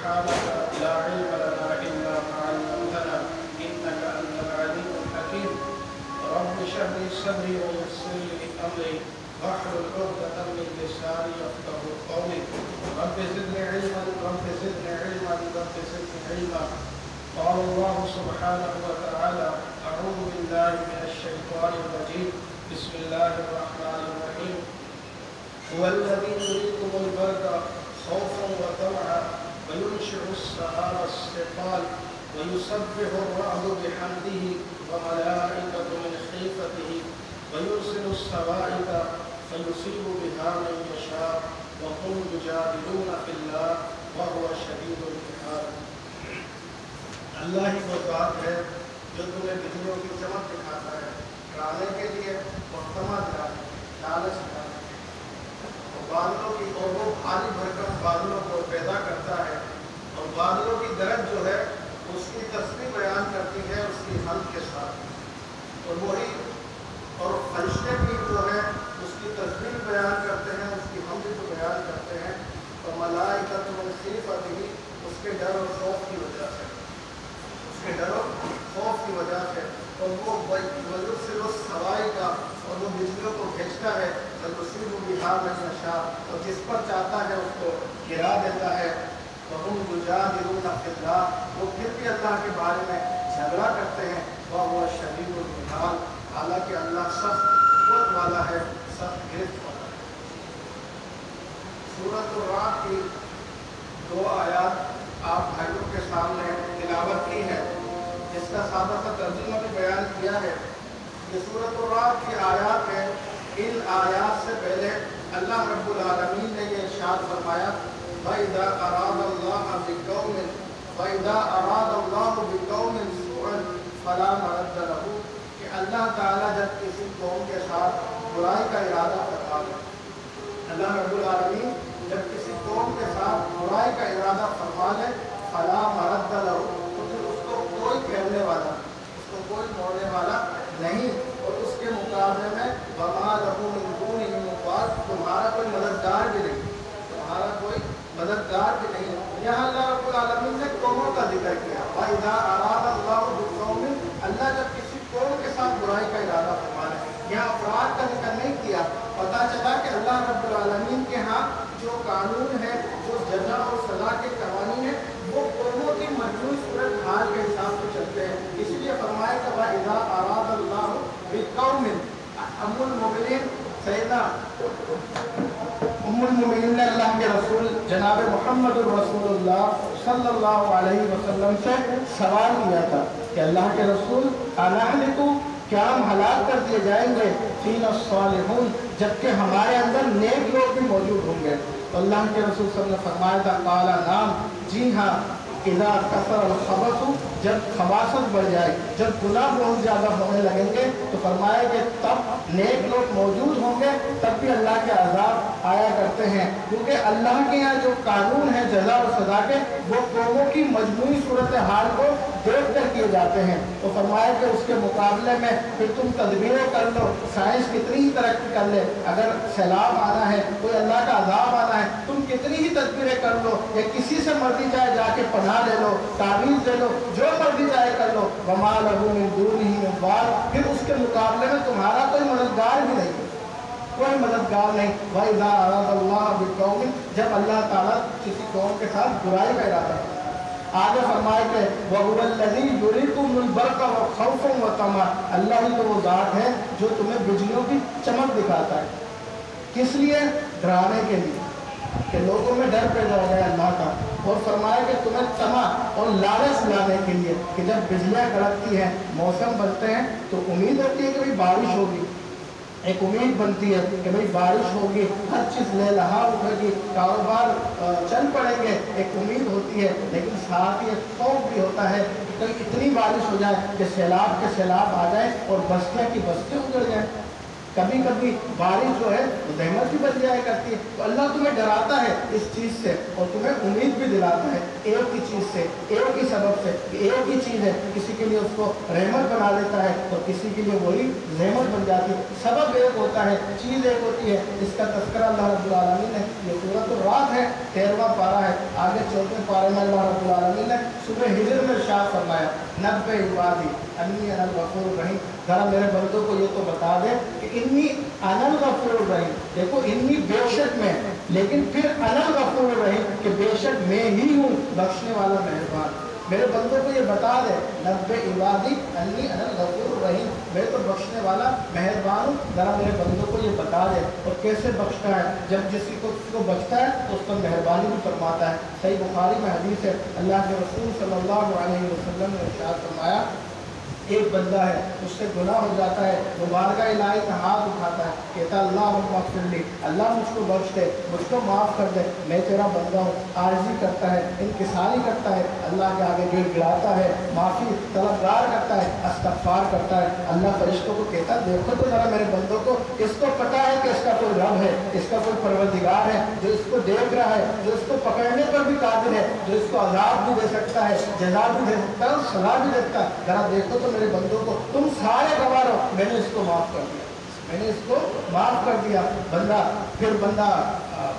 سبحانك لا علم لنا إلا ما علمتنا إنك أنت العليم الحكيم رب اشرح لي صدري ويسر لي أمري واحلل عقدة من لساني يفقهوا قولي رب زدني علما رب زدني علما رب زدني علما. قال الله سبحانه وتعالى أعوذ بالله من الشيطان الرجيم بسم الله الرحمن الرحيم هو الذي يريكم البرد خوفا وطمعا وينشئ السحاب الثقال ويسبح الرعد بحمده وملائكة من خيفته ويرسل الصواعق فيصيب بها من يشاء وهم يجادلون في الله وهو شديد الامتحان. اللہ ہی وہ ذات ہے جو تمہیں بجلیوں کی چمک دکھاتا ہے ڈرانے کے لیے اور تما دلانے لالچ دلانے اور بادلوں کی اور وہ بھاری بھرکم بادلوں کو پیدا کرتا ہے اور بادلوں کی درج جو ہے اس کی تسبیح بیان کرتی ہے اس کی حمد کے ساتھ اور وہی اور فرشتے بھی جو ہے اس کی تسبیح بیان کرتے ہیں اس کی حمد کو بیان کرتے ہیں اور ملائکۃ من خیفتہ اس کے ڈر اور خوف کی وجہ سے کے ڈر و خوف کی وجہ سے اور وہ ویرسل الصواعق اور وہ بجلیوں کو بھیجتا ہے فیصیب بہا من یشاء اور جس پر چاہتا ہے اس کو گرا دیتا ہے وهم یجادلون فی اللہ وہ پھر بھی اللہ کے بارے میں جھگڑا کرتے ہیں وهو شدید الامتحان حالانکہ اللہ سخت قوت والا ہے سخت گرفت والا ہے. سورۃ الرعد کی 2 آیات آپ بھائیوں کے سامنے تلاوت کی ہے جس کا سادہ سا ترجمہ بھی بیان کیا ہے. یہ سورۃ الرعد کی آیات ہے. ان آیات سے پہلے اللہ رب العالمین نے یہ ارشاد فرمایا وَإِذَا أَرَادَ اللَّهُ بِقَوْمٍ وَإِذَا أَرَادَ اللَّهُ بِقَوْمٍ سُوءًا فَلَا مَرَدَّ لَهُ کہ اللہ تعالیٰ جب کسی قوم کے ساتھ برائی کا ارادہ فرما لے اللہ رب العالمین جب کسی قوم کے ساتھ برائی کا ارادہ فرما لے فلا مرد لہو تو پھر اس کو کوئی پھیرنے والا اس کو کوئی موڑنے والا نہیں اور اس کے مقابلے میں وما لہو من دونہ موال تمہارا کوئی مددگار بھی نہیں تمہارا کوئی مددگار بھی نہیں. یہاں اللہ رب العالمین نے قوموں کا ذکر کیا وَإِذَا أَرَادَ اللَّهُ بِقَوْمٍ اللہ جب کسی قوم کے ساتھ برائی کا ارادہ فرما لے. یہاں افراد کا ذکر نہیں کیا. پتہ چلا کہ اللہ رب العالمین کے ہاں جو قانون ہے جو جزا اور سزا کے قوانین ہیں وہ قوموں کی مجموعی صورت حال کے حساب سے چلتے ہیں. اس لیے فرمایا کہ وَإِذَا أَرَادَ اللَّهُ بِقَوْمٍ ام المؤمنین سیدہ ام المؤمنین نے اللہ کے رسول جناب محمد الرسول اللہ صلی اللہ علیہ وسلم سے سوال کیا تھا کہ اللہ کے رسول انہلکو کیا ہم ہلاک کر دیے جائیں گے فینا الصالحون جبکہ ہمارے اندر نیک لوگ بھی موجود ہوں گے. تو اللہ کے رسول صلی اللہ علیہ وسلم نے فرمایا تھا قال نعم جی ہاں اذا کثر الخبث جب خباثت بڑھ جائے جب گناہ بہت زیادہ ہونے لگیں گے تو فرمایا کہ تب نیک لوگ موجود ہوں گے تب بھی اللہ کے عذاب آیا کرتے ہیں کیونکہ اللہ کے یہاں جو قانون ہے جزا اور سزا کے وہ قوموں کی مجموعی صورتحال کو دیکھ کر کیے جاتے ہیں. تو فرمایا کہ اس کے مقابلے میں پھر تم تدبیریں کر لو سائنس کتنی ہی ترقی کر لے اگر سیلاب آنا ہے کوئی اللہ کا عذاب آنا ہے تم کتنی ہی تدبیریں کر لو یا کسی سے مرضی جائے جا کے پناہ لے لو تعویذ دے لو جو مرضی جائے کر لو وما لہو من دونہ من وال پھر اس کے مقابلے میں تمہارا کوئی مددگار بھی نہیں کوئی مددگار نہیں. وَإِذَا أَرَادَ اللَّهُ بِقَوْمٍ جب اللہ تعالیٰ کسی قوم کے ساتھ برائی کا ارادہ کرتا ہے. آگے فرمائے کہ وَهُوَ الَّذِي يُرِيكُمُ الْبَرْقَ خَوْفًا وَطَمَعًا اللہ ہی تو وہ ذات ہے جو تمہیں بجلیوں کی چمک دکھاتا ہے. کس لیے؟ ڈرانے کے لیے کہ لوگوں میں ڈر پیدا ہو جائے اللہ کا. اور فرمایا کہ تمہیں طمع اور لالچ لانے کے لیے کہ جب بجلیاں کڑکتی ہیں موسم بنتے ہیں تو امید ہوتی ہے کہ بھئی بارش ہوگی ایک امید بنتی ہے کہ بھئی بارش ہوگی ہر چیز لے لہا اٹھے گی کاروبار چل پڑیں گے ایک امید ہوتی ہے لیکن ساتھ ہی ایک خوف بھی ہوتا ہے کہ کہیں اتنی بارش ہو جائے کہ سیلاب کے سیلاب آ جائیں اور بستیاں کی بستیاں اجڑ جائیں. कभी कभी बारिश जो है वो रहमत भी बन जाया करती है। तो अल्लाह तुम्हें डराता है इस चीज़ से और तुम्हें उम्मीद भी दिलाता है एक ही चीज़ से, एक ही सबब से, एक ही चीज़ है, किसी के लिए उसको रहमत बना देता है और किसी के लिए वही रहमत बन जाती है। सबब एक होता है, चीज़ एक होती है। इसका तज़किरा अल्लाह रब्बुल आलमीन ने, ये सूरत रात है 13वां पारा है, आगे 14वें पारे में अल्लाह रब्बुल आलमीन ने सूरह हिज्र में इरशाद फरमाया, नब्बे इबादी अन्नी अनल गफूर रहीम। ज़रा मेरे बंदों को ये तो बता दे कि इन्नी अनल गफूर रहीम, देखो इन्नी बेशक में, लेकिन फिर अनल गफूर रहीम कि बेशक मैं ही हूँ बख्शने वाला मेहरबान। मेरे बंदों को ये बता दे, नब्बे इबादी अन्नी अनल गफूर रहीम, मैं तो बख्शने वाला मेहरबान हूँ। ज़रा मेरे बंदों को ये बता दे। और कैसे बख्शता है? जब किसी को बख्शता है तो उस पर मेहरबानी भी फरमाता है। सही बुखारी में हदीस है, अल्लाह के रसूल सल्लल्लाहु अलैहि वसल्लम ने इरशाद फरमाया, एक बंदा है उससे गुनाह हो जाता है, वो बारगाह इलाही का हाथ उठाता है, कहता है अल्लाह मग़फ़िरली, अल्लाह मुझको बख्श दे, मुझको माफ़ कर दे, मैं तेरा बंदा हूँ। आर्ज़ी करता है, इनकिसारी करता है, अल्लाह के आगे गिड़गिड़ाता है, माफ़ी तलबगार करता है, इस्तिग़फ़ार करता है। अल्लाह फरिश्तों को कहता है, देखो तो ज़रा मेरे बंदों को, इसको पता है कि इसका कोई रब है, इसका कोई परवरदिगार है जो इसको देख रहा है, जो इसको पकड़ने पर भी काबिल है, जो इसको अज़ाब भी दे सकता है, जज़ा भी दे सकता है और सज़ा भी दे सकता है। ज़रा देखो तो मेरे बंदों को, तुम सारे गवाह हो, मैंने इसको माफ़ कर दिया, मैंने इसको माफ़ कर दिया। बंदा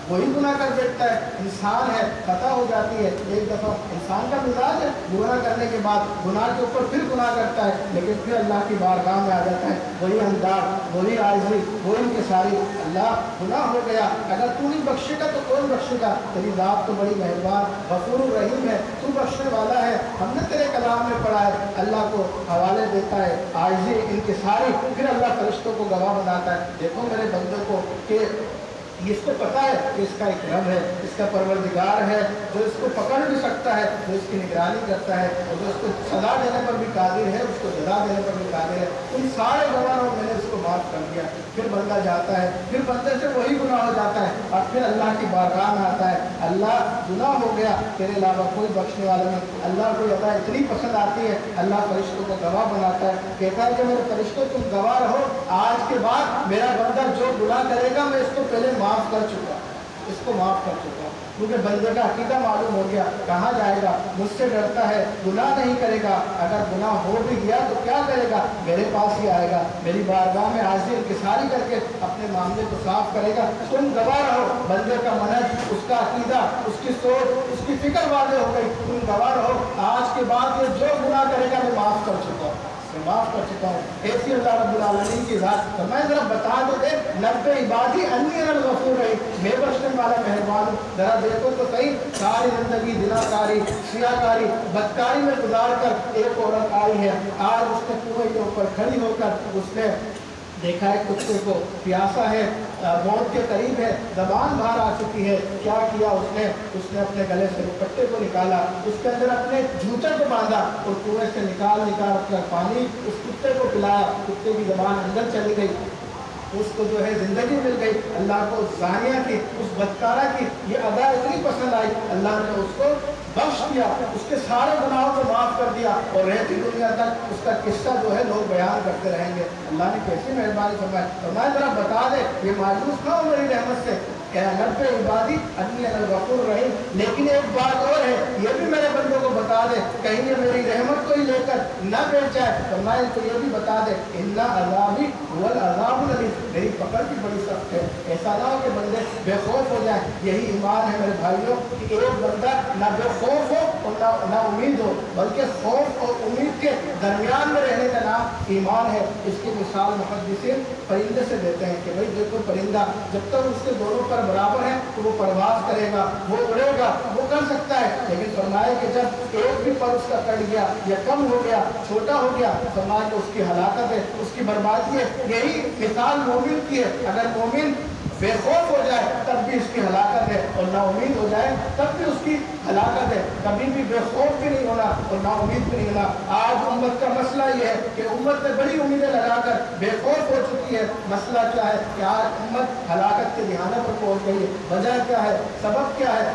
वही गुनाह कर बैठता है। इंसान है, खता हो जाती है, एक दफ़ा इंसान का मिजाज है, गुनाह करने के बाद गुनाह के ऊपर फिर गुनाह करता है, लेकिन फिर अल्लाह की बारगाह में आ जाता है, वही अंदाज, वही आज़ी, वही इंकिसारी। अल्लाह गुनाह हो गया, अगर तू नहीं बख्शेगा तो कौन बख्शेगा? तेरी ज़ात तो बड़ी मेहरबान गफूर रहीम है, तू बख्शने वाला है। हमने तेरे कलाम में पढ़ा है, अल्लाह को हवाले देता है आज़ी, इंकिसारी, फिर अल्लाह फरिश्तों को गवाह बनाता है। देखो मेरे बंदों को कि इसको पता है कि इसका एक रब है, इसका परवरदिगार है जो इसको पकड़ भी सकता है, जो इसकी निगरानी करता है और जो इसको सज़ा देने पर भी कादिर है, उसको जज़ा देने पर भी कादिर है। उन सारे गवाहों में मैंने इसको माफ़ कर दिया। फिर बंदा जाता है, फिर बंदे से वही गुनाह हो जाता है और फिर अल्लाह की बारगाह में आता है, अल्लाह गुनाह हो गया, तेरे अलावा कोई बख्शने वाला नहीं। अल्लाह को अदा इतनी पसंद आती है, अल्लाह फरिश्तों को गवाह बनाता है, कहता है कि मेरे फरिश्तों तुम गवाह रहो, आज के बाद मेरा बंदा जो गुनाह करेगा मैं इसको पहले माफ़ कर चुका, इसको माफ़ कर चुका, क्योंकि बंदे का अकीदा मालूम हो गया, कहाँ जाएगा, मुझसे डरता है, गुनाह नहीं करेगा, अगर गुनाह हो भी गया तो क्या करेगा, मेरे पास ही आएगा, मेरी बारगाह में हाजिर इंकिसारी करके अपने मामले को साफ करेगा। तुम गवाह रहो, बंदे का मनहज, उसका अकीदा, उसकी सोच, उसकी फिक्र वाज़ेह हो गई, तुम गवाह रहो, आज के बाद ये जो गुनाह करेगा मैं माफ़ कर चुका हूँ, मैं माफ़ कर चुका हूँ। ऐसी अल्लाह रब्बुल आलमीन की ज़ात। तो मैं ज़रा बता दो दे, नब्बे इबादी अन्नी अनल गफूर रहीम, मैं बख्शने वाला मेहरबान हूँ। ज़रा देखो तो सही, सारी ज़िंदगी दिनाकारी, सियाकारी, बदकारी में गुजार कर एक औरत आई है, आज उसने कुएं के ऊपर खड़ी होकर उसने देखा है कुत्ते को, प्यासा है, मौत के करीब है, ज़बान बाहर आ चुकी है। क्या किया उसने? उसने अपने गले से दुपट्टे को निकाला, उसके अंदर अपने जूते को बांधा और कुएं से निकाल कर पानी उस कुत्ते को पिलाया। कुत्ते की ज़बान अंदर चली गई, उसको जो है ज़िंदगी मिल गई। अल्लाह को ज़ानिया की, उस बदकारा की ये अदा इतनी पसंद आई, अल्लाह ने उसको बख्श दिया, उसके सारे गुनाहों को माफ़ कर दिया और रहती दुनिया तक उसका किस्सा जो है लोग बयान करते रहेंगे। अल्लाह ने कैसी मेहरबानी फरमाई। तो मैं ज़रा बता दे, ये मायूस ना हो मेरी रहमत से, नब्बे इबादी अन्नी अनल गफूर रहीम। लेकिन एक बात और है, ये भी मेरे बंदों को बता दे, कहीं ये मेरी रहमत को ही लेकर न बैठ जाए। तो मैं इनको ये भी बता दे, इन्ना अज़ाबी वल अज़ाबुल अलीम, मेरी पकड़ भी बड़ी सख्त है। ऐसा ना हो कि बंदे बेखौफ हो जाए। यही ईमान है मेरे भाइयों कि एक बंदा ना बेखौफ हो और ना उम्मीद हो, बल्कि खौफ और उम्मीद के दरमियान में रहने का नाम ईमान है। इसकी मिसाल मुहद्दिसीन परिंदे से देते हैं कि भाई देखो, परिंदा जब तक उसके दोनों पर बराबर है तो वो परवाज करेगा, वो उड़ेगा, वो कर सकता है। लेकिन फरमाया कि जब एक भी पर उसका कट गया या कम हो गया, छोटा हो गया, फरमाया कि उसकी हलाकत है, उसकी बर्बादी है। यही मिसाल मोमिन की है। अगर मोमिन बेखौफ हो जाए तब भी इसकी हलाकत है और नाउमीद हो जाए तब भी उसकी हलाकत है। कभी भी बेखौफ भी नहीं होना और नाउमीद भी नहीं होना। आज उम्मत का मसला ये है कि उम्मत ने बड़ी उम्मीदें लगाकर बेखौफ हो चुकी है। मसला क्या है कि आज उम्मत हलाकत के दिहाने पर पहुंच गई है। वजह क्या है, सबब क्या है?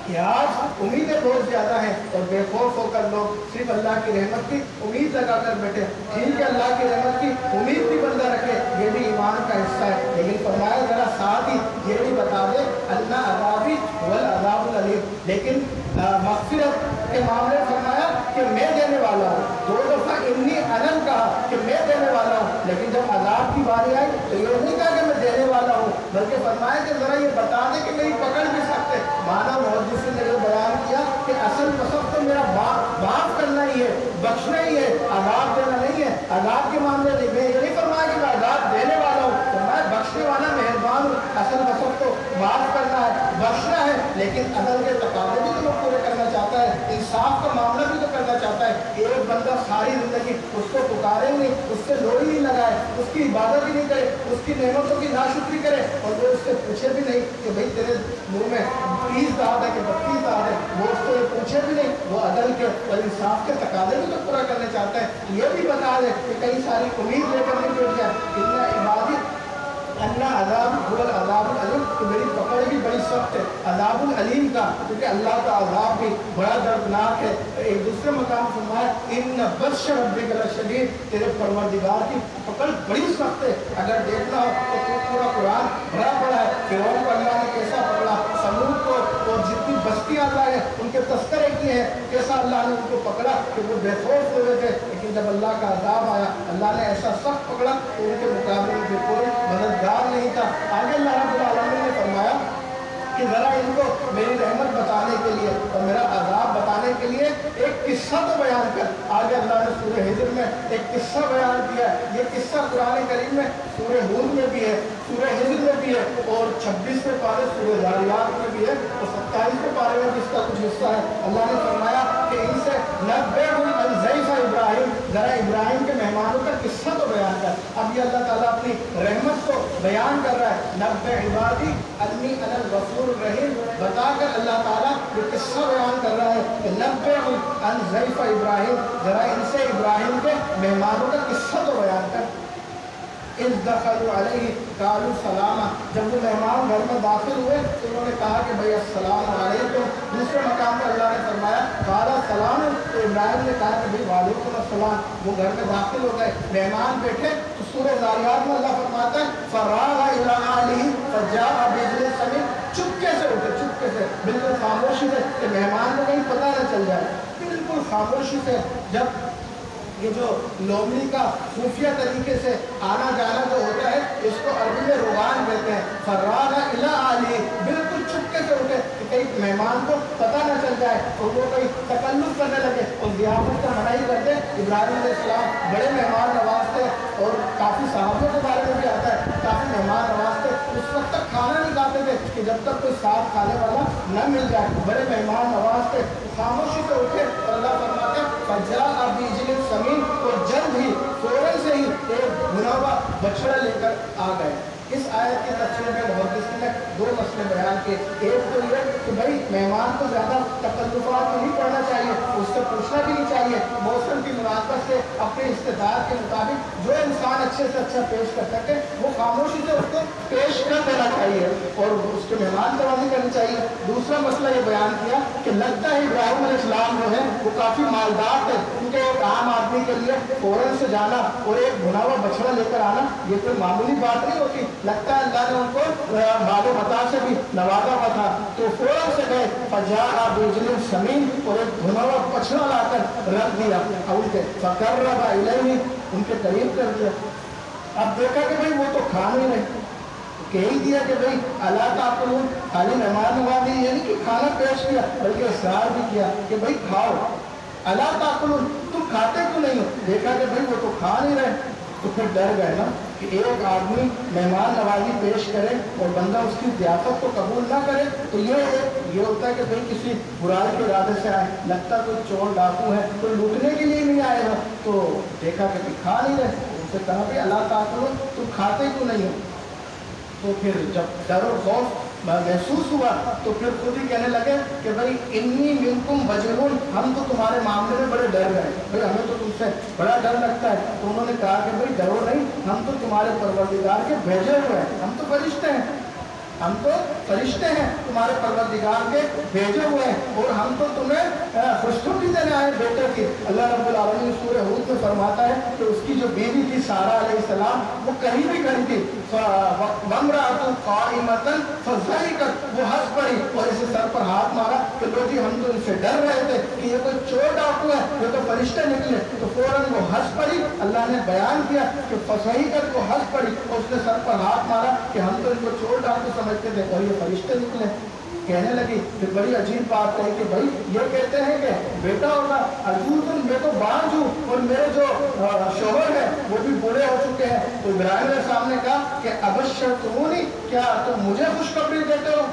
कि आज उम्मीदें बहुत ज़्यादा हैं और बेखौफ होकर लोग सिर्फ अल्लाह की रहमत की उम्मीद लगा कर बैठे। ठीक है, अल्लाह की रहमत की उम्मीद भी बंदा रखे, ये भी ईमान का हिस्सा है, लेकिन फरमाया ज़रा साथ ही ये भी बता दे अल्लाह अज़ाबी वल अज़ाबुल अलीम। लेकिन मग़फ़िरत के मामले फरमाया कि मैं देने वाला हूँ। 2 दफ़ा इन्नी अनम कहा कि मैं देने वाला हूँ, लेकिन जब अज़ाब की बारी आई तो ये नहीं कहा कि मैं देने वाला हूँ, बल्कि फरमाया कि ज़रा ये बता दे कि मेरी पकड़ भी सकते। मानव मुहद्दिस ने ये बयान किया कि असल कसब तो मेरा माफ़ करना ही है, बख्शना ही है, अज़ाब देना नहीं है। अज़ाब के मामले में मैं ये नहीं फरमाया कि मैं अज़ाब देने वाला हूँ, फरमाया बख्शने वाला मेहरबान हूँ। असल कसब तो माफ़ करना है, बख्शना है, लेकिन अदल के तकाज़े भी तो लोग पूरे करना चाहता है, इंसाफ का मामला भी तो करना चाहता है। एक बंदा सारी ज़िंदगी उसको पुकारे नहीं, उससे लोई नहीं लगाए, उसकी इबादत ही नहीं करे, उसकी नेमतों की नाशुक्री करे और वो उससे पूछे भी नहीं कि भाई तेरे मुँह में 30 दांत है कि 32 दांत है, वो उसको ये पूछे भी नहीं। वो अदल के और इंसाफ के तकाज़े भी तो पूरा करना चाहता है। ये भी बता दे कि कई सारी उम्मीद लेकर नहीं बैठ जाए, इतना इबादत अल्लाह अज़ाब हुवल अज़ाबुल अलीम, कि मेरी पकड़ भी बड़ी सख्त है। अज़ाबुल अलीम का, क्योंकि अल्लाह का अज़ाब भी बड़ा दर्दनाक है। एक दूसरे मकाम फरमाया इन्न बत्श रब्बिक लशदीद, तेरे परवरदिगार की पकड़ बड़ी सख्त है। अगर देखना हो तो पूरा कुरान भरा पड़ा है, फिरौन को अल्लाह ने कैसा पकड़ा, समूद को और जितनी बस्तियाँ अल्लाह ने उनके तस्करे किए हैं, कैसा अल्लाह ने उनको पकड़ा कि वो बेखौफ हुए थे। लेकिन जब अल्लाह का अज़ाब आया, अल्लाह ने ऐसा सख्त पकड़ा तो उनके मुकाबले में कोई मददगार नहीं था। आगे अल्लाह रब्बुल आलमीन ने फरमाया कि ज़रा इनको मेरी रहमत बताने के लिए और मेरा अज़ाब बताने के लिए एक किस्सा तो बयान कर। आगे अल्लाह ने सूरह हिज्र में एक किस्सा बयान किया। ये किस्सा कुरान करीम में सूरह हूद में भी है, सूरह हिज्र में भी है और 26वें पारे सूरह ज़ारियात में भी है और 27वें पारे में भी इसका कुछ हिस्सा है। अल्लाह ने फरमाया कि इनसे नब्बेहुम अन ज़ैफ़ इब्राहीम, ज़रा इब्राहिम के मेहमानों का किस्सा तो बयान कर। अब ये अल्लाह ताला अपनी रहमत को बयान कर रहा है। नब्बे इबादी अन्नी अनल गफूर रहीम बताकर अल्लाह ताला ये किस्सा बयान कर रहा है कि नब्बेहुम अन ज़ैफ़ इब्राहीम, ज़रा इनसे इब्राहिम के मेहमानों का किस्सा तो बयान कर। इस दखलू अलैहि कालू सलामा, जब वो मेहमान घर में दाखिल हुए तो उन्होंने कहा कि भाई अस्सलाम अलैकुम। दूसरे मकाम पर अल्लाह ने फरमाया काला सलाम, तो इब्राहिम ने कहा कि भाई वालेकुम अस्सलाम। वो घर में दाखिल हो गए, मेहमान बैठे तो सूरह ज़ारियात में अल्लाह फरमाता है फरागा इला आलिही फजाअ बिजलिन समीन, चुपके से उठे, चुपके से, बिल्कुल खामोशी से, कि मेहमान को कहीं पता न चल जाए, बिल्कुल खामोशी से। जब ये जो लोमड़ी का खुफिया तरीके से आना जाना जो होता है, इसको अरबी में रुगान कहते हैं। फर्रागा इला आली, बिल्कुल चुपके से उठे कि कहीं मेहमान को पता न चल जाए और वो कहीं तकल्लुफ़ करने लगे और ज़ियाफ़त का मना ही करते। इब्राहिम अलैहिस्सलाम बड़े मेहमान नवाज थे और काफ़ी सहाबों के बारे में भी आता है, काफ़ी मेहमान नवाज थे। उस वक्त तक खाना नहीं खाते थे कि जब तक कोई साथ खाने वाला न मिल जाए। बड़े मेहमान नवाज थे, खामोशी से उठे और अल्लाह फरमाता है फजाअ बिइजलिन समीन, और जल्द ही फौरन से ही एक भुना हुआ बछड़ा लेकर आ गए। इस आयत के तफसीर में मुहद्दिस ने 2 मसले बयान किए। एक तो ये कि भाई मेहमान को ज़्यादा तकल्लुफ़ात में नहीं पड़ना चाहिए, उससे पूछना भी नहीं चाहिए। मौसम की मुनासबत से अपने इस्तेदाद के मुताबिक जो इंसान अच्छे से अच्छा पेश कर सके वो खामोशी से उसको पेश कर देना चाहिए और उसके मेहमान नवाज़ी करनी चाहिए। दूसरा मसला ये बयान किया कि लगता है इब्राहिम अलैहिस्सलाम जो है वो काफ़ी मालदार थे, उनके एक आम आदमी के लिए फ़ौरन से जाना और एक भुना हुआ बछड़ा लेकर आना ये कोई मामूली बात नहीं होती। लगता है अल्लाह ने उनको मालो मता से भी नवाजा हुआ था। तो फौरन से गए फजाअ बिइजलिन समीन, और एक भुना हुआ बछड़ा लाकर रख दिया उनके फक़र्रबा इलैहि, उनके करीब कर दिया। अब देखा कि भाई वो तो खा नहीं रहे, कह ही दिया कि भाई अल्लाह का आपको खाली मेहमान नवाज़ी ये नहीं कि खाना पेश किया बल्कि इसरार भी किया कि भाई खाओ। अल्लाह का आपको तुम खाते क्यों नहीं हो? देखा कि भाई वो तो खा नहीं रहे, तो फिर डर गए ना कि एक आदमी मेहमान नवाजी पेश करे और बंदा उसकी ज़ियाफ़त को कबूल ना करे तो ये होता है कि भाई किसी बुराई के इरादे से आए, लगता कोई चोर डाकू है, कोई लूटने के लिए नहीं आए हो। तो देखा कि खा नहीं रहे, उनसे कहा कि अल्लाह ताला तुम खाते क्यों नहीं हो? तो फिर जब डर और खौफ महसूस हुआ तो फिर खुद ही कहने लगे कि भाई इन्नी मिनकुम वजलून, हम तो तुम्हारे मामले में बड़े डर गए, भाई हमें तो तुमसे बड़ा डर लगता है। तो उन्होंने कहा कि भाई डरो नहीं, हम तो तुम्हारे परवरदिगार के भेजे हुए हैं, हम तो फरिश्ते हैं। ہم تو فرشتے ہیں تمہارے پروردگار کے بھیجے ہوئے ہیں اور ہم تو تمہیں خوشخبری دینے آئے بیٹے کی۔ اللہ رب العالمین سورہ ہود میں فرماتا ہے کہ اس کی جو بیوی تھی سارہ علیہ السلام وہ کہیں بھی کھڑی تھی، وامرأۃ قائمۃ فضحکت، وہ ہنس پڑی اور اسے سر پر ہاتھ مارا کہ لو جی ہم تو ان سے ڈر رہے تھے کہ یہ تو چور ڈاکو ہے، یہ تو فرشتے نکلے، تو فوراً وہ ہنس پڑی۔ اللہ نے بیان کیا کہ فضحکت، وہ ہنس پڑی اور اس نے سر پر ہاتھ مارا کہ ہم تو ان کو چور ڈاکو سمجھتے تھے اور یہ فرشتے نکلے۔ کہنے لگی پھر بڑی عجیب بات ہے کہ بھائی یہ کہتے ہیں کہ بیٹا ہوگا، عجوز میں تو بانجھ ہوں اور میرے جو شوہر ہیں وہ بھی بوڑھے ہو چکے ہیں۔ تو ابراہیم نے سامنے کہا کہ ابشرتمونی، کیا تم مجھے خوشخبری دیتے ہو؟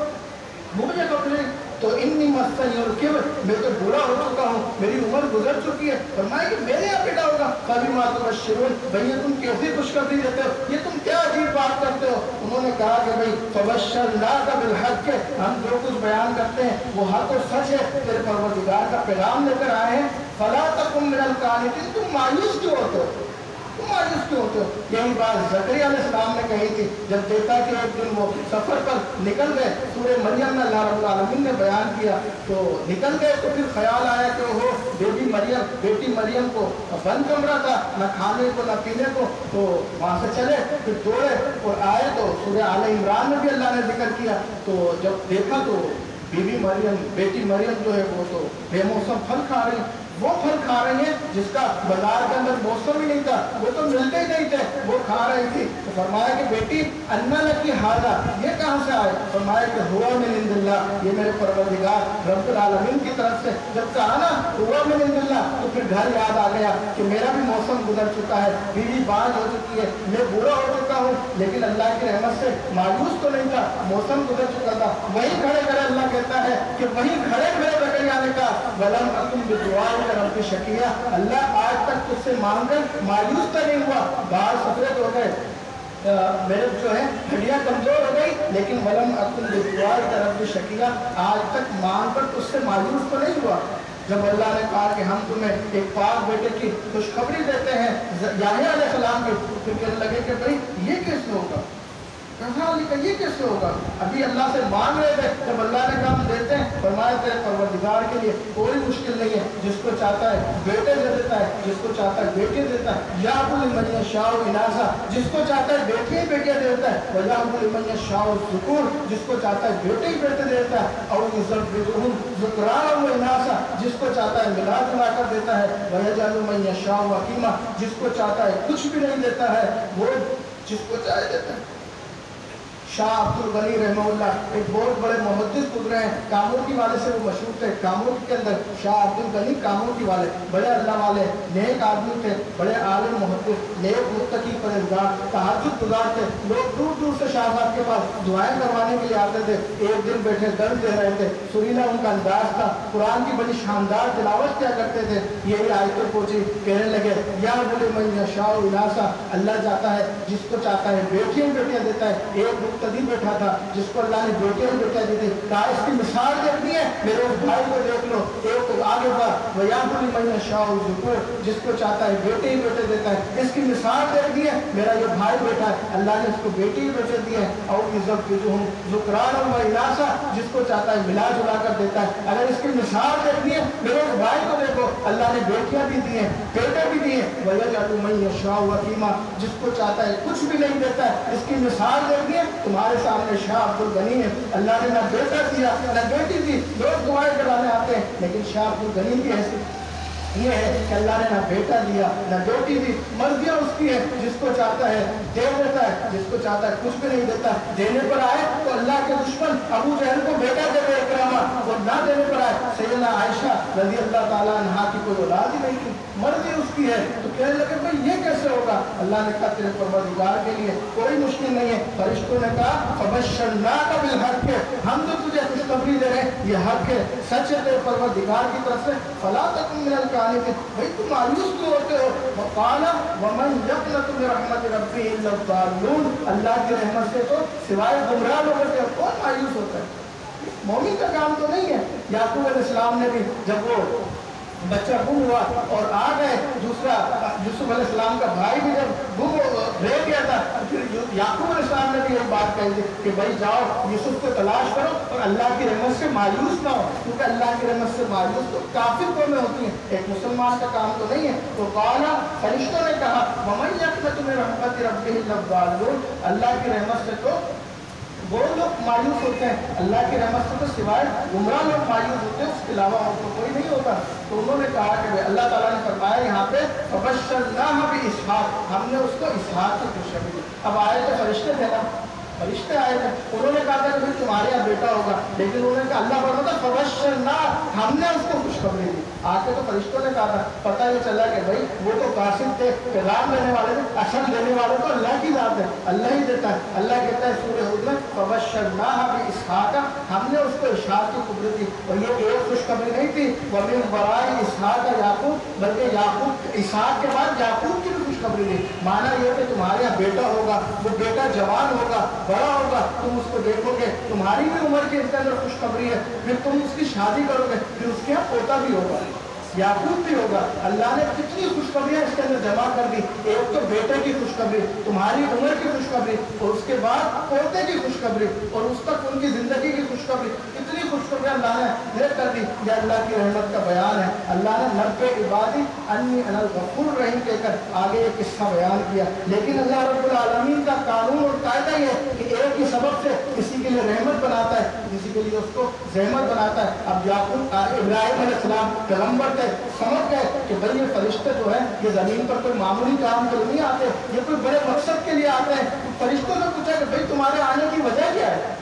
مجھے خبری تو انی مسنی الکبر، میں تو بوڑھا ہو چکا ہوں، میری عمر گزر چکی ہے۔ فرمایا کہ میرے یہاں بیٹا ہوگا، فبما تبشرون، بھئی تم کیسی خوشخبری دیتے ہو، یہ تم کیا عجیب بات کرتے ہو؟ انہوں نے کہا کہ بھئی فبشرناک بالحق، ہم جو کچھ بیان کرتے ہیں وہ حق و سچ ہے، تیرے پروردگار کا پیغام لے کر آئے ہیں۔ فلا تکن من القانطین، تم مایوس کیوں ہوتے ہو؟ مایوس کیوں ہوتے ہو؟ یہی بات زکریا علیہ السلام نے کہی تھی جب دیکھا کہ ایک دن وہ سفر پر نکل گئے، سورہ مریم میں اللہ رب العالمین نے بیان کیا تو نکل گئے، تو پھر خیال آیا کہ وہ بیٹی مریم کو بند کمرہ تھا، نہ کھانے کو نہ پینے کو، تو وہاں سے چلے، پھر دوڑے اور آئے تو سورہ آل عمران میں بھی اللہ نے ذکر کیا، تو جب دیکھا تو بیٹی مریم جو ہے وہ تو بے موسم پھل کھا رہی، وہ پھل کھا رہی ہیں جس کا بازار کے اندر موسم ہی نہیں تھا، وہ تو ملتے ہی نہیں تھے، وہ کھا رہی تھی۔ تو فرمایا کہ بیٹی انا لکی ھذا، یہ کہاں سے آئے؟ فرمایا کہ ہوا من عند اللہ، یہ میرے پروردگار رب العالمین کی طرف سے۔ جب کہا نا ہوا من عند اللہ تو پھر گھر یاد آ گیا کہ میرا بھی موسم گزر چکا ہے، بیوی بانجھ ہو چکی ہے، میں بوڑھا ہو چکا ہوں، لیکن اللہ کی رحمت سے مایوس تو نہیں تھا، موسم گزر چکا تھا۔ وہیں کھڑے کھڑے اللہ کہتا ہے کہ وہیں کھڑے کھڑے زکریا نے کہا ولم اکن بدعاء رب شقیہ، اللہ آج تک تجھ سے مانگ کر مایوس تو نہیں ہوا، بال سفید ہو گئے، میرے جو ہے ہڈیاں کمزور ہو گئی، لیکن ولم اکن بدعاء رب شقیہ، آج تک مانگ کر تجھ سے مایوس تو نہیں ہوا۔ جب اللہ نے کہا کہ ہم تمہیں ایک پاک بیٹے کی خوشخبری دیتے ہیں یحییٰ علیہ السلام کی، پھر کہنے لگے کہ بھائی یہ کیسے ہوگا؟ کہاں لکھا یہ کیسے ہوگا؟ ابھی اللہ سے مانگ رہے تھے، جب اللہ نے کہا ہم دیتے ہیں، فرمایا تیرے پروردگار کے لیے کوئی مشکل نہیں ہے، جس کو چاہتا ہے بیٹے دے دیتا ہے، جس کو چاہتا ہے بیٹے دیتا ہے، یہب لمن یشاء اناثا، جس کو چاہتا ہے بیٹے ہی بیٹے دیتا ہے، ویہب لمن یشاء الذکور، جس کو چاہتا ہے بیٹے ہی بیٹے دیتا ہے، اور یزوجہم ذکرانا و اناثا، جس کو چاہتا ہے ملا جلا کر دیتا ہے، ویجعل من یشاء عقیما، جس کو چاہتا ہے کچھ بھی نہیں دیتا ہے، وہ جس کو چاہے دیتا ہے۔ شاہ عبد الغنی رحمہ اللہ ایک بہت بڑے محدث گزرے ہیں، کاموکی والے سے وہ مشہور تھے، کاموکی کے اندر شاہ عبد الغنی کاموکی والے بڑے اللہ والے نیک آدمی تھے، بڑے عالم محدث، نیک متقی پرہیزگار، تہجد گزار تھے، لوگ دور دور سے شاہ صاحب کے پاس دعائیں کروانے کے لیے آتے تھے۔ ایک دن بیٹھے درد دے رہے تھے، سریلا ان کا انداز تھا، قرآن کی بڑی شاندار تلاوت کیا کرتے تھے، یہی آیت پہنچی، کہنے لگے یا من یشاء اناثا، اللہ چاہتا ہے جس کو چاہتا ہے بیٹیاں بیٹیاں دیتا ہے۔ ایک مقتدی بیٹھا تھا جس کو اللہ نے بیٹیاں بیٹیاں دی تھی، کہا اس کی مثال دیکھنی ہے میرے اس بھائی کو دیکھ لو، ایک تو آگے بڑھا وَيَهْبُ لِمَن يَشَاءُ الذُّكُورَ، جس کو چاہتا ہے بیٹے ہی بیٹے دیتا ہے، اس کی مثال دیکھنی ہے میرا یہ بھائی بیٹا ہے، اللہ نے اس کو بیٹے ہی بیٹے دیے ہیں، اور يَزَوِّجُهُمْ ذُكْرَانًا وَإِنَاثًا، جس کو چاہتا ہے ملا جلا کر دیتا ہے۔ اگر اس کی مثال دیکھنی ہے میرے اس بھائی کو دیکھو، اللہ نے بیٹیاں بھی دی ہیں بیٹے بھی دیے ہیں، وَيَجْعَلُ مَن يَشَاءُ عَقِيمًا، جس کو چاہتا ہے کچھ بھی نہیں دیتا ہے۔ اس کی مثال دیکھنی ہے تمہارے سامنے شاہ عبد الغنی ہے، اللہ نے نہ بیٹا دیا نہ بیٹی دی، لوگ دعائیں کرانے آتے ہیں، لیکن شاہ عبد الغنی کی حیثیت یہ ہے کہ اللہ نے نہ بیٹا دیا نہ بیٹی دی، مرضیاں اس کی ہے، جس کو چاہتا ہے دے دیتا ہے، جس کو چاہتا ہے کچھ بھی نہیں دیتا۔ دینے پر آئے تو اللہ کے دشمن ابو جہل کو بیٹا دے دے اکرامہ، اور نہ دینے پر آئے سیدنا عائشہ رضی اللہ تعالیٰ عنہا کی کوئی اولاد ہی نہیں تھی، مرضی اس کی ہے، تو کہنے لگے بھائی یہ کیسے ہوگا؟ اللہ نے کہا تیرے پروردگار کے لیے کوئی مشکل نہیں ہے۔ فرشتوں نے کہا فبشرناک بالحق، ہم تو تجھے خوشخبری دے رہے ہیں یہ حق ہے، سچ ہے تیرے پروردگار کی طرف سے، فلا تکن من القانطین، بھائی تم مایوس کیوں ہوتے ہو؟ وقال ومن یقنط من رحمت ربہ الا الضالون، اللہ کی رحمت سے تو سوائے گمراہ لوگوں کے کون مایوس ہوتا ہے؟ مومن کا کام تو نہیں ہے۔ یعقوب علیہ السلام نے بھی جب وہ बच्चा गुम हुआ और आ गए। दूसरा यूसुफ अलैहिस्सलाम का भाई भी जब गुम रह गया था, फिर याकूब अलैहिस्सलाम ने भी एक बात कही थी कि भाई जाओ यूसुफ को तलाश करो और अल्लाह की रहमत से मायूस ना हो, क्योंकि अल्लाह की रहमत से मायूस तो काफिर कौमें होती हैं, एक मुसलमान का काम तो नहीं है। तो काला फरिश्तों ने कहा वमन यक़नतु मिन रहमति रब्बिहि इल्ला ज़ालिमून, अल्लाह की रहमत से तो वो लोग मायूस होते हैं, अल्लाह की रहमत से तो सिवाय गुमराह लोग मायूस होते हैं, उसके अलावा और तो कोई नहीं होता। तो उन्होंने कहा कि अल्लाह ताला ने फरमाया यहाँ पे फबश्शरनाहु बिइस्हाक, हमने उसको इसहाक की खुशखबरी दी। अब आए तो फरिश्ते थे ना, फरिश्ते आए थे, उन्होंने कहा था कि तुम्हारे यहाँ बेटा होगा, लेकिन उन्होंने कहा अल्लाह फरमाता फबश्शरनाह, हमने उसको खुशखबरी दी। आके तो फरिश्तों ने कहा था, पता ये चला कि भाई वो तो कासिद थे, पैगाम देने वाले थे, असल देने वाले तो अल्लाह की जात है, अल्लाह ही देता है। अल्लाह कहता है सूरह हूद में फबश्शरनाह बिइस्हाक, हमने उसको इसहाक की खुशखबरी दी। और ये एक खुशखबरी नहीं थी, वमिन वराई इसहाक याकूब, बल्कि याकूब इसहाक के बाद याकूब की भी खुशखबरी दी। माना ये कि तुम्हारे यहाँ बेटा होगा, वो बेटा जवान होगा, बड़ा होगा, तुम उसको देखोगे, तुम्हारी भी उम्र के इसके अंदर खुशखबरी है, फिर तुम उसकी शादी करोगे, फिर उसके यहाँ पोता भी होगा, याकूब भी होगा। अल्लाह ने कितनी खुशखबरियां इसके अंदर जमा कर दी, एक तो बेटे की खुशखबरी, तुम्हारी उम्र की खुशखबरी, और उसके बाद पोते की खुशखबरी, और उस तक उनकी जिंदगी की खुशखबरी, इतनी खुशखबरियां अल्लाह ने ढेर कर दी। ये अल्लाह की रहमत का बयान है। अल्लाह ने नब्बे इबादी अन्नी अनल गफूर रहीम कहकर आगे एक किस्सा बयान किया। लेकिन अल्लाह रब्बुल आलमीन का कानून और कायदा ये कि एक ही सबब से किसी के लिए रहमत बनाता है, किसी के लिए उसको जहमत बनाता है। अब याकूब इब्राहिम अलैहिस्सलाम पैगंबर थे, समझ गए कि भाई ये फरिश्ते जो है ये जमीन पर कोई मामूली काम के लिए नहीं आते, ये कोई बड़े मकसद के लिए आते हैं। तो फरिश्तों ने पूछा कि भाई तुम्हारे आने की वजह क्या है,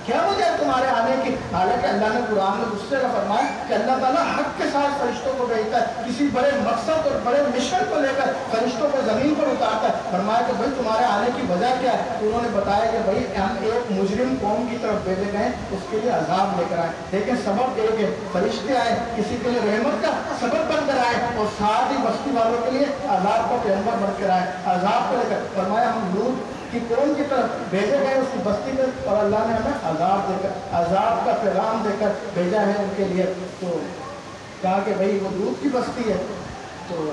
क्या वजह है तुम्हारे आने की। हालांकि अल्लाह ने कुरान में दूसरे का फरमाया कि अल्लाह ताला हक के साथ फरिश्तों को भेजता है, किसी बड़े मकसद और बड़े मिशन को लेकर फरिश्तों को जमीन पर उतारता है। फरमाया कि भाई तुम्हारे आने की वजह क्या है। तो उन्होंने बताया कि भाई हम एक मुजरिम कौम की तरफ भेजे गए, उसके लिए अजाब लेकर आए। लेकिन सबब एक है, फरिश्ते आए किसी के लिए रहमत का सबब बनकर आए, और साथ ही बस्ती वालों के लिए अजाब का पैगंबर बनकर आए। अजाब को लेकर फरमाया हम लूत कि कौम की तरफ भेजे गए उसकी बस्ती में, और अल्लाह ने हमें अजाब देकर, अजाब का पैगाम देकर भेजा है उनके लिए। तो कहा कि भाई वो लूत की बस्ती है, तो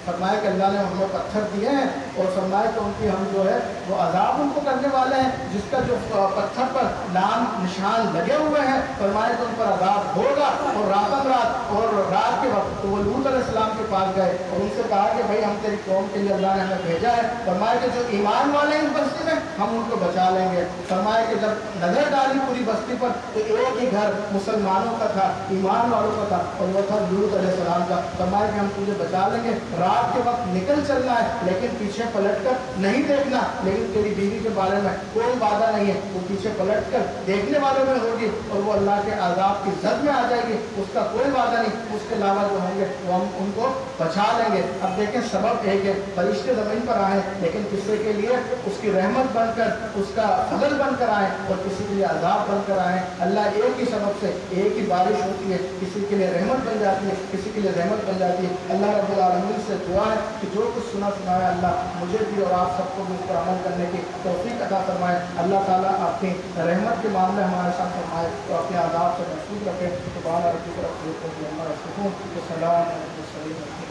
फरमाया कि अल्लाह ने हमें पत्थर दिए हैं, और फरमाया कि उनकी हम जो है वो अजाब उनको करने वाले हैं, जिसका जो पत्थर पर नाम निशान लगे हुए हैं, फरमाया कि उन पर अजाब होगा। और रात के वक्त तो वो लूत अलैहिस्सलाम के पास गए और उनसे कहा कि भाई हम तेरी कौम के लिए अल्लाह ने हमें भेजा है, फरमाया कि जो ईमान वाले हैं इस बस्ती में हम उनको बचा लेंगे। फरमाया कि जब नजर डाली पूरी बस्ती पर तो एक ही घर मुसलमानों का था, ईमान वालों का था, और वो था लूत अलैहिस्सलाम का। फरमाया कि हम तुझे बचा लेंगे, रात के वक्त निकल चलना है, लेकिन पीछे पलट कर नहीं देखना, लेकिन तेरी बीवी के बारे में कोई वादा नहीं है, वो पीछे पलट कर देखने वालों में होगी और वो अल्लाह के आज़ाब की जद में आ जाएगी, उसका कोई वादा नहीं। उसके अलावा जो होंगे वो हम उनको बचा लेंगे। अब देखें सबब एक है, फरिश्ते ज़मीन पर आए, लेकिन किसी के लिए उसकी रहमत बनकर, उसका फजल बनकर आए, और किसी के लिए अजाब बनकर आए। अल्लाह एक ही सबब से एक ही बारिश होती है, किसी के लिए रहमत बन जाती है, किसी के लिए रहमत बन जाती है। अल्लाह रब्बुल आलमीन से दुआ है कि जो कुछ सुना सुनाया अल्लाह मुझे भी और आप सबको भी उस पर अमल करने की तौफीक अता फरमाए। अल्लाह ताला अपनी रहमत के मामले हमारे साथ फरमाए, तो अपने आज़ाब से महफूज रखें। तो बाला रब्बिक रब्बिल इज़्ज़ति अम्मा यसिफून, सलाम अलैहि